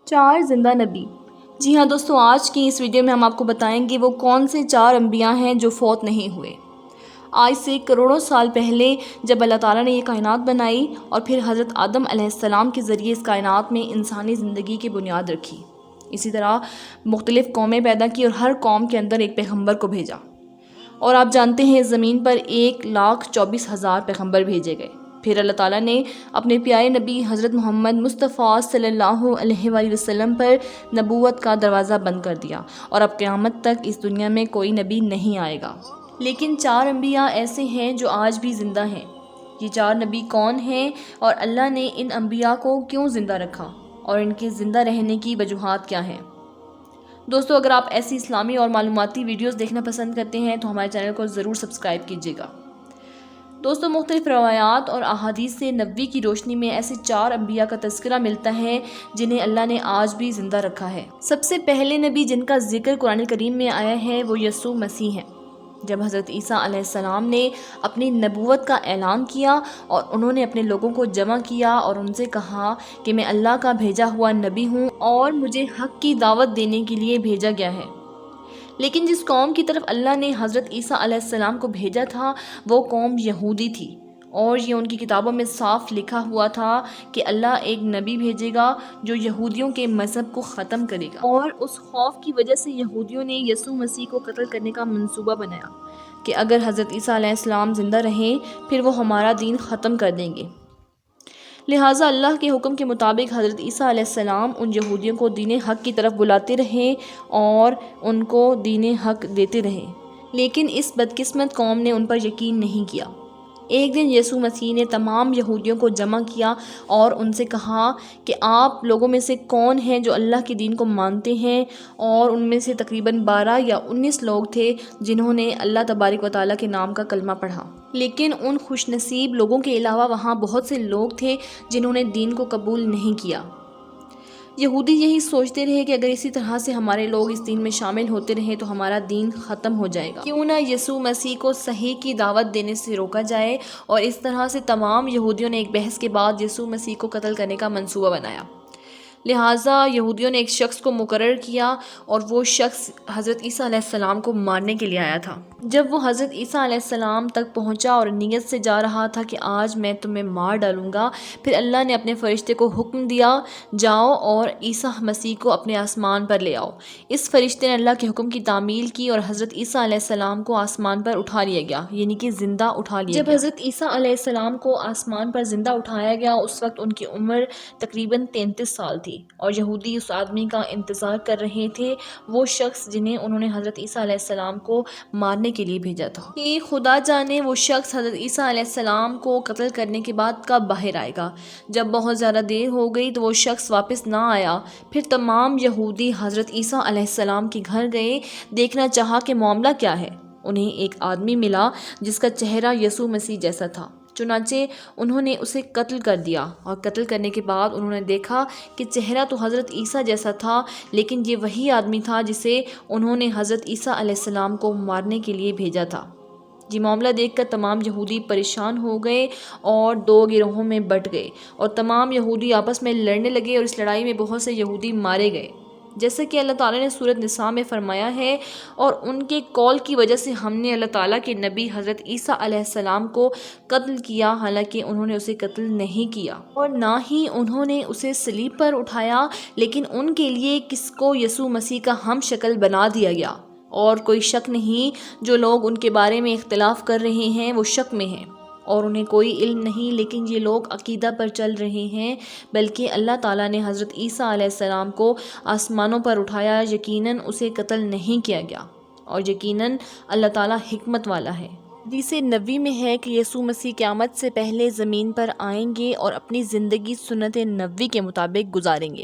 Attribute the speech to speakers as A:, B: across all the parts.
A: 4 زندہ نبی۔ جی ہاں دوستو، آج کی اس ویڈیو میں ہم آپ کو بتائیں گے وہ کون سے 4 انبیاء ہیں جو فوت نہیں ہوئے۔ آج سے کروڑوں سال پہلے جب اللہ تعالیٰ نے یہ کائنات بنائی اور پھر حضرت آدم علیہ السلام کے ذریعے اس کائنات میں انسانی زندگی کی بنیاد رکھی، اسی طرح مختلف قومیں پیدا کی اور ہر قوم کے اندر ایک پیغمبر کو بھیجا، اور آپ جانتے ہیں اس زمین پر 1,24,000 پیغمبر بھیجے گئے۔ پھر اللہ تعالیٰ نے اپنے پیارے نبی حضرت محمد مصطفیٰ صلی اللہ علیہ وآلہ وسلم پر نبوت کا دروازہ بند کر دیا، اور اب قیامت تک اس دنیا میں کوئی نبی نہیں آئے گا۔ لیکن 4 انبیاء ایسے ہیں جو آج بھی زندہ ہیں۔ یہ 4 نبی کون ہیں اور اللہ نے ان انبیاء کو کیوں زندہ رکھا اور ان کے زندہ رہنے کی وجوہات کیا ہیں؟ دوستو، اگر آپ ایسی اسلامی اور معلوماتی ویڈیوز دیکھنا پسند کرتے ہیں تو ہمارے چینل کو ضرور سبسکرائب کیجیے گا۔ دوستو، مختلف روایات اور احادیث سے نبوی کی روشنی میں ایسے 4 انبیاء کا تذکرہ ملتا ہے جنہیں اللہ نے آج بھی زندہ رکھا ہے۔ سب سے پہلے نبی جن کا ذکر قرآن کریم میں آیا ہے وہ یسوع مسیح ہیں۔ جب حضرت عیسیٰ علیہ السلام نے اپنی نبوت کا اعلان کیا اور انہوں نے اپنے لوگوں کو جمع کیا اور ان سے کہا کہ میں اللہ کا بھیجا ہوا نبی ہوں اور مجھے حق کی دعوت دینے کے لیے بھیجا گیا ہے، لیکن جس قوم کی طرف اللہ نے حضرت عیسیٰ علیہ السلام کو بھیجا تھا وہ قوم یہودی تھی، اور یہ ان کی کتابوں میں صاف لکھا ہوا تھا کہ اللہ ایک نبی بھیجے گا جو یہودیوں کے مذہب کو ختم کرے گا، اور اس خوف کی وجہ سے یہودیوں نے یسوع مسیح کو قتل کرنے کا منصوبہ بنایا کہ اگر حضرت عیسیٰ علیہ السلام زندہ رہیں پھر وہ ہمارا دین ختم کر دیں گے۔ لہٰذا اللہ کے حکم کے مطابق حضرت عیسیٰ علیہ السلام ان یہودیوں کو دین حق کی طرف بلاتے رہے اور ان کو دین حق دیتے رہے، لیکن اس بدقسمت قوم نے ان پر یقین نہیں کیا۔ ایک دن یسوع مسیح نے تمام یہودیوں کو جمع کیا اور ان سے کہا کہ آپ لوگوں میں سے کون ہیں جو اللہ کے دین کو مانتے ہیں، اور ان میں سے تقریباً 12 یا 19 لوگ تھے جنہوں نے اللہ تبارک و تعالیٰ کے نام کا کلمہ پڑھا۔ لیکن ان خوش نصیب لوگوں کے علاوہ وہاں بہت سے لوگ تھے جنہوں نے دین کو قبول نہیں کیا۔ یہودی یہی سوچتے رہے کہ اگر اسی طرح سے ہمارے لوگ اس دین میں شامل ہوتے رہے تو ہمارا دین ختم ہو جائے گا، کیوں نہ یسوع مسیح کو صحیح کی دعوت دینے سے روکا جائے، اور اس طرح سے تمام یہودیوں نے ایک بحث کے بعد یسوع مسیح کو قتل کرنے کا منصوبہ بنایا۔ لہٰذا یہودیوں نے ایک شخص کو مقرر کیا اور وہ شخص حضرت عیسیٰ علیہ السلام کو مارنے کے لیے آیا تھا۔ جب وہ حضرت عیسیٰ علیہ السلام تک پہنچا اور نیت سے جا رہا تھا کہ آج میں تمہیں مار ڈالوں گا، پھر اللہ نے اپنے فرشتے کو حکم دیا، جاؤ اور عیسیٰ مسیح کو اپنے آسمان پر لے آؤ۔ اس فرشتے نے اللہ کے حکم کی تعمیل کی اور حضرت عیسیٰ علیہ السلام کو آسمان پر اٹھا لیا گیا، یعنی کہ زندہ اٹھا لیا گیا۔ جب حضرت عیسیٰ علیہ السلام کو آسمان پر زندہ اٹھایا گیا اس وقت ان کی عمر تقریباً 33 سال تھی، اور یہودی اس آدمی کا انتظار کر رہے تھے، وہ شخص جنہیں انہوں نے حضرت عیسیٰ علیہ السلام کو مارنے کے لیے بھیجا تھا، کہ خدا جانے وہ شخص حضرت عیسیٰ علیہ السلام کو قتل کرنے کے بعد کب باہر آئے گا۔ جب بہت زیادہ دیر ہو گئی تو وہ شخص واپس نہ آیا، پھر تمام یہودی حضرت عیسیٰ علیہ السلام کے گھر گئے، دیکھنا چاہا کہ معاملہ کیا ہے۔ انہیں ایک آدمی ملا جس کا چہرہ یسوع مسیح جیسا تھا، چنانچہ انہوں نے اسے قتل کر دیا، اور قتل کرنے کے بعد انہوں نے دیکھا کہ چہرہ تو حضرت عیسیٰ جیسا تھا، لیکن یہ وہی آدمی تھا جسے انہوں نے حضرت عیسیٰ علیہ السلام کو مارنے کے لیے بھیجا تھا۔ یہ معاملہ دیکھ کر تمام یہودی پریشان ہو گئے اور 2 گروہوں میں بٹ گئے، اور تمام یہودی آپس میں لڑنے لگے، اور اس لڑائی میں بہت سے یہودی مارے گئے، جیسا کہ اللہ تعالیٰ نے سورۃ نساء میں فرمایا ہے، اور ان کے قول کی وجہ سے ہم نے اللہ تعالیٰ کے نبی حضرت عیسیٰ علیہ السلام کو قتل کیا، حالانکہ انہوں نے اسے قتل نہیں کیا اور نہ ہی انہوں نے اسے صلیب پر اٹھایا، لیکن ان کے لیے کس کو یسوع مسیح کا ہم شکل بنا دیا گیا۔ اور کوئی شک نہیں، جو لوگ ان کے بارے میں اختلاف کر رہے ہیں وہ شک میں ہیں، اور انہیں کوئی علم نہیں، لیکن یہ لوگ عقیدہ پر چل رہے ہیں، بلکہ اللہ تعالیٰ نے حضرت عیسیٰ علیہ السلام کو آسمانوں پر اٹھایا، یقیناً اسے قتل نہیں کیا گیا، اور یقیناً اللہ تعالیٰ حکمت والا ہے۔ حدیث نبوی میں ہے کہ یسوع مسیح قیامت سے پہلے زمین پر آئیں گے اور اپنی زندگی سنت نبوی کے مطابق گزاریں گے،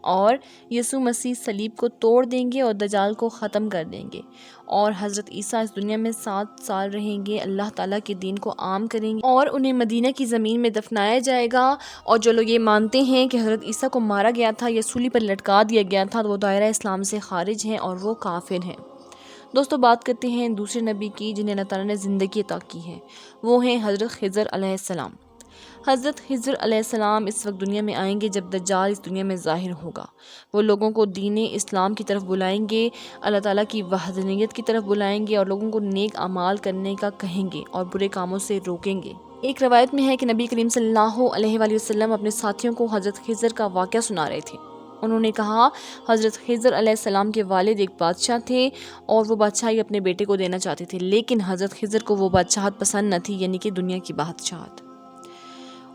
A: اور یسوع مسیح صلیب کو توڑ دیں گے اور دجال کو ختم کر دیں گے، اور حضرت عیسیٰ اس دنیا میں 7 سال رہیں گے، اللہ تعالیٰ کے دین کو عام کریں گے، اور انہیں مدینہ کی زمین میں دفنایا جائے گا۔ اور جو لوگ یہ مانتے ہیں کہ حضرت عیسیٰ کو مارا گیا تھا یا سولی پر لٹکا دیا گیا تھا، تو وہ دائرہ اسلام سے خارج ہیں اور وہ کافر ہیں۔ دوستو، بات کرتے ہیں دوسرے نبی کی جنہیں اللہ تعالیٰ نے زندگی عطا کی ہے، وہ ہیں حضرت خضر علیہ السلام۔ حضرت خضر علیہ السلام اس وقت دنیا میں آئیں گے جب دجال اس دنیا میں ظاہر ہوگا۔ وہ لوگوں کو دین اسلام کی طرف بلائیں گے، اللہ تعالیٰ کی وحدانیت کی طرف بلائیں گے اور لوگوں کو نیک اعمال کرنے کا کہیں گے اور برے کاموں سے روکیں گے۔ ایک روایت میں ہے کہ نبی کریم صلی اللہ علیہ وآلہ وسلم اپنے ساتھیوں کو حضرت خضر کا واقعہ سنا رہے تھے۔ انہوں نے کہا، حضرت خضر علیہ السلام کے والد ایک بادشاہ تھے اور وہ بادشاہی اپنے بیٹے کو دینا چاہتے تھے، لیکن حضرت خضر کو وہ بادشاہت پسند نہ تھی، یعنی کہ دنیا کی بادشاہت۔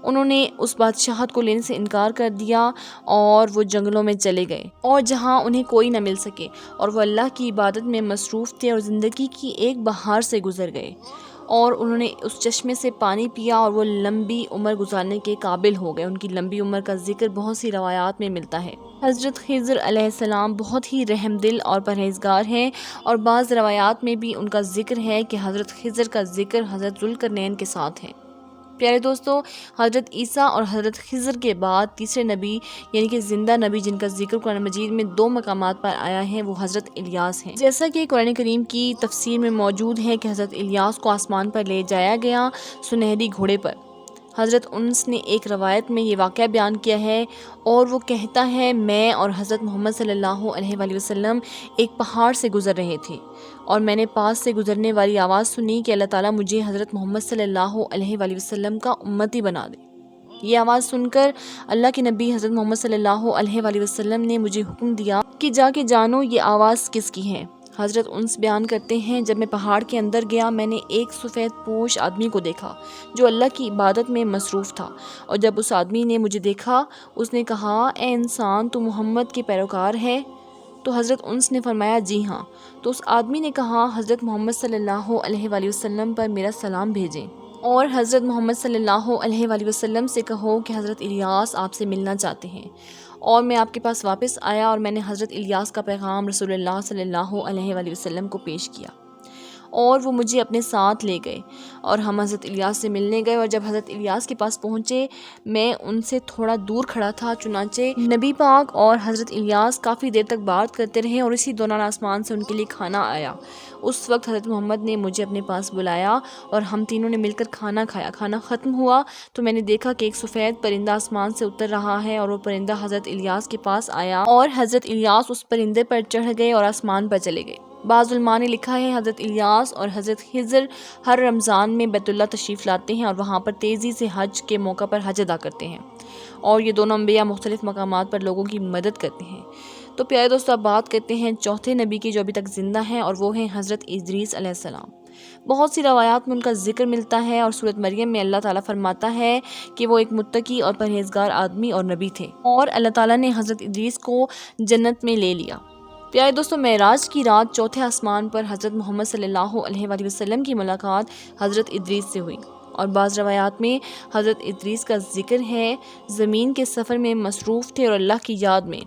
A: انہوں نے اس بادشاہت کو لینے سے انکار کر دیا اور وہ جنگلوں میں چلے گئے اور جہاں انہیں کوئی نہ مل سکے، اور وہ اللہ کی عبادت میں مصروف تھے اور زندگی کی ایک بہار سے گزر گئے اور انہوں نے اس چشمے سے پانی پیا اور وہ لمبی عمر گزارنے کے قابل ہو گئے۔ ان کی لمبی عمر کا ذکر بہت سی روایات میں ملتا ہے۔ حضرت خضر علیہ السلام بہت ہی رحم دل اور پرہیزگار ہیں، اور بعض روایات میں بھی ان کا ذکر ہے کہ حضرت خضر کا ذکر حضرت ذوالقرنین کے ساتھ ہے۔ پیارے دوستو، حضرت عیسیٰ اور حضرت خضر کے بعد تیسرے نبی یعنی کہ زندہ نبی جن کا ذکر قرآن مجید میں 2 مقامات پر آیا ہے وہ حضرت الیاس ہیں۔ جیسا کہ قرآن کریم کی تفسیر میں موجود ہے کہ حضرت الیاس کو آسمان پر لے جایا گیا سنہری گھوڑے پر۔ حضرت انس نے ایک روایت میں یہ واقعہ بیان کیا ہے اور وہ کہتا ہے، میں اور حضرت محمد صلی اللہ علیہ وآلہ وسلم ایک پہاڑ سے گزر رہے تھے اور میں نے پاس سے گزرنے والی آواز سنی کہ اللہ تعالیٰ مجھے حضرت محمد صلی اللہ علیہ وآلہ وسلم کا امتی بنا دے۔ یہ آواز سن کر اللہ کے نبی حضرت محمد صلی اللہ علیہ وآلہ وسلم نے مجھے حکم دیا کہ جا کے جانو یہ آواز کس کی ہے۔ حضرت انس بیان کرتے ہیں، جب میں پہاڑ کے اندر گیا میں نے ایک سفید پوش آدمی کو دیکھا جو اللہ کی عبادت میں مصروف تھا، اور جب اس آدمی نے مجھے دیکھا اس نے کہا، اے انسان تو محمد کے پیروکار ہے؟ تو حضرت انس نے فرمایا، جی ہاں۔ تو اس آدمی نے کہا، حضرت محمد صلی اللہ علیہ وآلہ وسلم پر میرا سلام بھیجیں اور حضرت محمد صلی اللہ علیہ وآلہ وسلم سے کہو کہ حضرت الیاس آپ سے ملنا چاہتے ہیں۔ اور میں آپ کے پاس واپس آیا اور میں نے حضرت الیاس کا پیغام رسول اللہ صلی اللہ علیہ وآلہ وسلم کو پیش کیا اور وہ مجھے اپنے ساتھ لے گئے اور ہم حضرت الیاس سے ملنے گئے، اور جب حضرت الیاس کے پاس پہنچے میں ان سے تھوڑا دور کھڑا تھا، چنانچہ نبی پاک اور حضرت الیاس کافی دیر تک بات کرتے رہے اور اسی دوران آسمان سے ان کے لیے کھانا آیا۔ اس وقت حضرت محمد نے مجھے اپنے پاس بلایا اور ہم تینوں نے مل کر کھانا کھایا۔ کھانا ختم ہوا تو میں نے دیکھا کہ ایک سفید پرندہ آسمان سے اتر رہا ہے اور وہ پرندہ حضرت الیاس کے پاس آیا اور حضرت الیاس اس پرندے پر چڑھ گئے اور آسمان پر چلے گئے۔ بعض علماء نے لکھا ہے حضرت الیاس اور حضرت خضر ہر رمضان میں بیت اللہ تشریف لاتے ہیں اور وہاں پر تیزی سے حج کے موقع پر حج ادا کرتے ہیں، اور یہ دونوں انبیاء مختلف مقامات پر لوگوں کی مدد کرتے ہیں۔ تو پیارے دوستو، اب بات کرتے ہیں چوتھے نبی کی جو ابھی تک زندہ ہیں، اور وہ ہیں حضرت ادریس علیہ السلام۔ بہت سی روایات میں ان کا ذکر ملتا ہے، اور سورۃ مریم میں اللہ تعالیٰ فرماتا ہے کہ وہ ایک متقی اور پرہیزگار آدمی اور نبی تھے، اور اللہ تعالیٰ نے حضرت ادریس کو جنت میں لے لیا۔ پیارے دوستو، معراج کی رات چوتھے آسمان پر حضرت محمد صلی اللہ علیہ وآلہ وسلم کی ملاقات حضرت ادریس سے ہوئی، اور بعض روایات میں حضرت ادریس کا ذکر ہے زمین کے سفر میں مصروف تھے اور اللہ کی یاد میں۔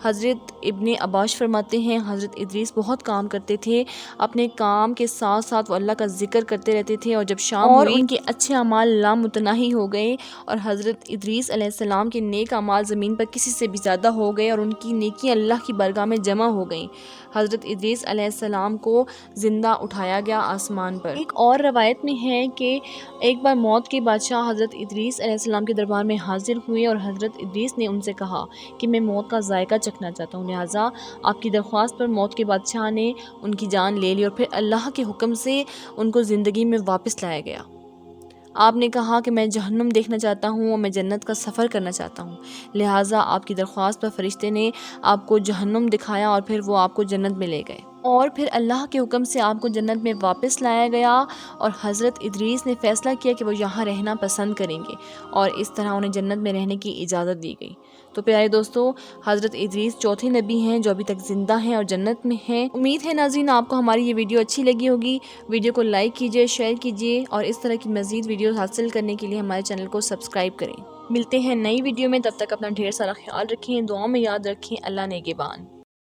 A: حضرت ابن عباس فرماتے ہیں حضرت ادریس بہت کام کرتے تھے، اپنے کام کے ساتھ ساتھ وہ اللہ کا ذکر کرتے رہتے تھے، اور جب شام ہوئی ان کے اچھے اعمال لامتناہی ہو گئے اور حضرت ادریس علیہ السلام کے نیک اعمال زمین پر کسی سے بھی زیادہ ہو گئے اور ان کی نیکیاں اللہ کی بارگاہ میں جمع ہو گئیں۔ حضرت ادریس علیہ السلام کو زندہ اٹھایا گیا آسمان پر۔ ایک اور روایت میں ہے کہ ایک بار موت کے بادشاہ حضرت ادریس علیہ السلام کے دربار میں حاضر ہوئے اور حضرت ادریس نے ان سے کہا کہ میں موت کا ذائقہ چکھنا چاہتا ہوں، لہٰذا آپ کی درخواست پر موت کے بادشاہ نے ان کی جان لے لی اور پھر اللہ کے حکم سے ان کو زندگی میں واپس لایا گیا۔ آپ نے کہا کہ میں جہنم دیکھنا چاہتا ہوں اور میں جنت کا سفر کرنا چاہتا ہوں، لہٰذا آپ کی درخواست پر فرشتے نے آپ کو جہنم دکھایا اور پھر وہ آپ کو جنت میں لے گئے، اور پھر اللہ کے حکم سے آپ کو جنت میں واپس لایا گیا، اور حضرت ادریس نے فیصلہ کیا کہ وہ یہاں رہنا پسند کریں گے، اور اس طرح انہیں جنت میں رہنے کی اجازت دی گئی۔ تو پیارے دوستو، حضرت ادریس چوتھے نبی ہیں جو ابھی تک زندہ ہیں اور جنت میں ہیں۔ امید ہے ناظرین آپ کو ہماری یہ ویڈیو اچھی لگی ہوگی۔ ویڈیو کو لائک کیجیے، شیئر کیجیے، اور اس طرح کی مزید ویڈیوز حاصل کرنے کے لیے ہمارے چینل کو سبسکرائب کریں۔ ملتے ہیں نئی ویڈیو میں، تب تک اپنا ڈھیر سارا خیال رکھیں، دعاؤں میں یاد رکھیں۔ اللہ نگہبان۔